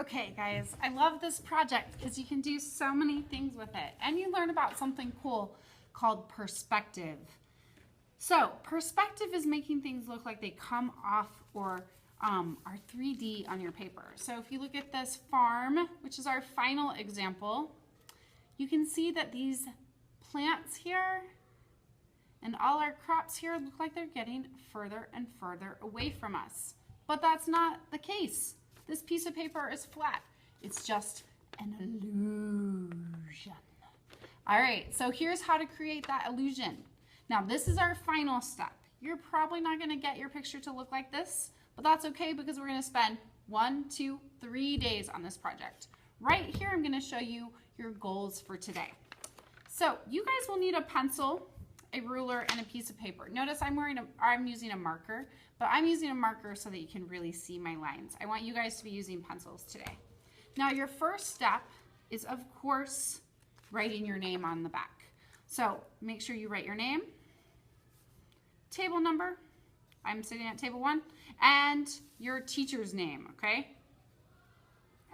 Okay, guys, I love this project because you can do so many things with it. And you learn about something cool called perspective. So perspective is making things look like they come off or are 3D on your paper. So if you look at this farm, which is our final example, you can see that these plants here and all our crops here look like they're getting further and further away from us. But that's not the case. This piece of paper is flat. It's just an illusion. All right, so here's how to create that illusion. Now this is our final step. You're probably not gonna get your picture to look like this, but that's okay because we're gonna spend 1, 2, 3 days on this project. Right here, I'm gonna show you your goals for today. So you guys will need a pencil, a ruler, and a piece of paper. Notice I'm using a marker, but I'm using a marker so that you can really see my lines. I want you guys to be using pencils today. Now your first step is, of course, writing your name on the back. So make sure you write your name, table number, I'm sitting at table 1, and your teacher's name, okay?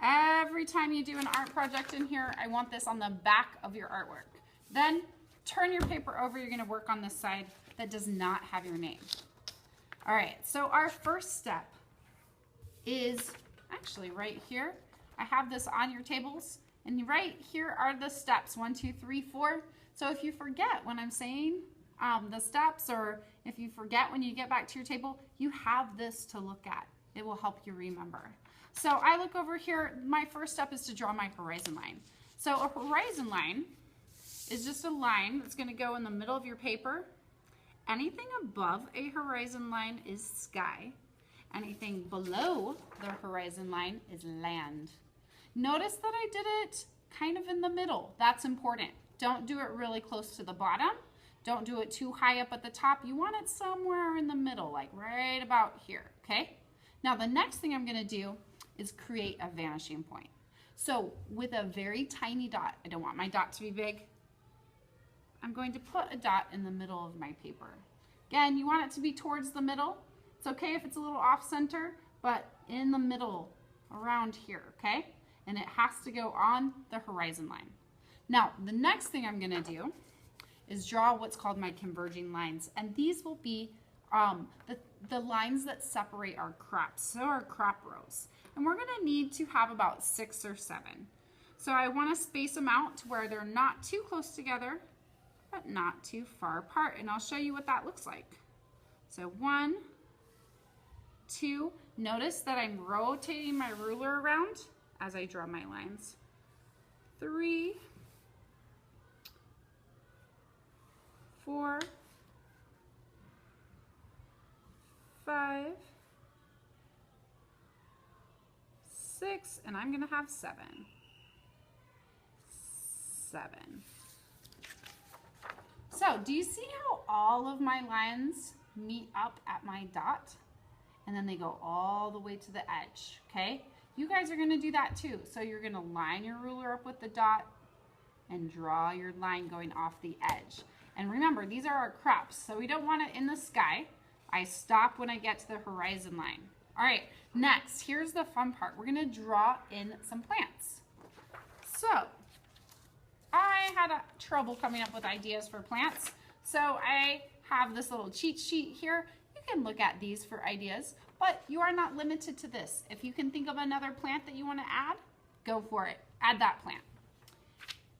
Every time you do an art project in here, I want this on the back of your artwork. Then turn your paper over. You're going to work on this side that does not have your name. All right, so our first step is actually right here. I have this on your tables, and right here are the steps, 1, 2, 3, 4. So if you forget when I'm saying the steps, or if you forget when you get back to your table, you have this to look at. It will help you remember. So I look over here. My first step is to draw my horizon line. So a horizon line is just a line that's going to go in the middle of your paper. Anything above a horizon line is sky. Anything below the horizon line is land. Notice that I did it kind of in the middle. That's important. Don't do it really close to the bottom. Don't do it too high up at the top. You want it somewhere in the middle, like right about here, okay? Now the next thing I'm going to do is create a vanishing point. So with a very tiny dot, I don't want my dot to be big, I'm going to put a dot in the middle of my paper. Again, you want it to be towards the middle. It's okay if it's a little off center, but in the middle, around here, okay? And it has to go on the horizon line. Now, the next thing I'm gonna do is draw what's called my converging lines. And these will be the lines that separate our crops, so our crop rows. And we're gonna need to have about 6 or 7. So I wanna space them out to where they're not too close together, but not too far apart. And I'll show you what that looks like. So 1, 2, notice that I'm rotating my ruler around as I draw my lines. 3, 4, 5, 6, and I'm gonna have 7. 7. So do you see how all of my lines meet up at my dot? And then they go all the way to the edge, okay? You guys are gonna do that too. So you're gonna line your ruler up with the dot and draw your line going off the edge. And remember, these are our crops, so we don't want it in the sky. I stop when I get to the horizon line. All right, next, here's the fun part. We're gonna draw in some plants. So, I had trouble coming up with ideas for plants, so I have this little cheat sheet here. You can look at these for ideas, but you are not limited to this. If you can think of another plant that you want to add, go for it. Add that plant.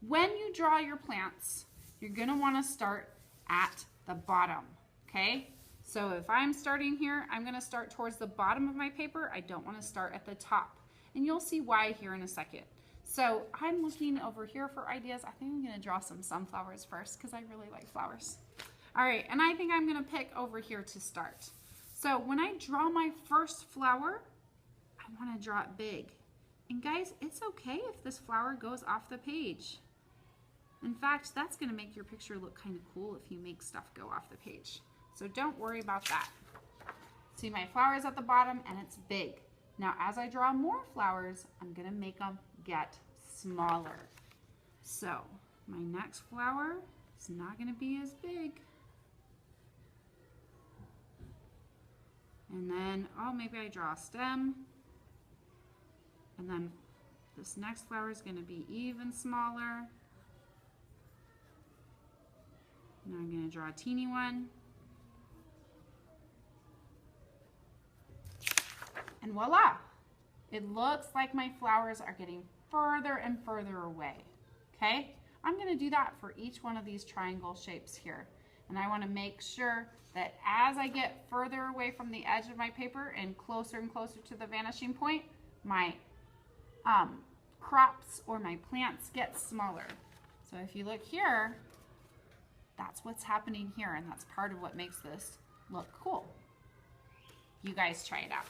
When you draw your plants, you're going to want to start at the bottom, okay? So if I'm starting here, I'm going to start towards the bottom of my paper. I don't want to start at the top, and you'll see why here in a second. So I'm looking over here for ideas. I think I'm gonna draw some sunflowers first because I really like flowers. All right, and I think I'm gonna pick over here to start. So when I draw my first flower, I wanna draw it big. And guys, it's okay if this flower goes off the page. In fact, that's gonna make your picture look kind of cool if you make stuff go off the page. So don't worry about that. See, my flower is at the bottom and it's big. Now, as I draw more flowers, I'm gonna make them get smaller. So my next flower is not gonna be as big. And then, oh, maybe I draw a stem. And then this next flower is going to be even smaller. Now I'm going to draw a teeny one. And voila! It looks like my flowers are getting further and further away. Okay? I'm going to do that for each one of these triangle shapes here. And I want to make sure that as I get further away from the edge of my paper and closer to the vanishing point, my crops or my plants get smaller. So if you look here, that's what's happening here, and that's part of what makes this look cool. You guys try it out.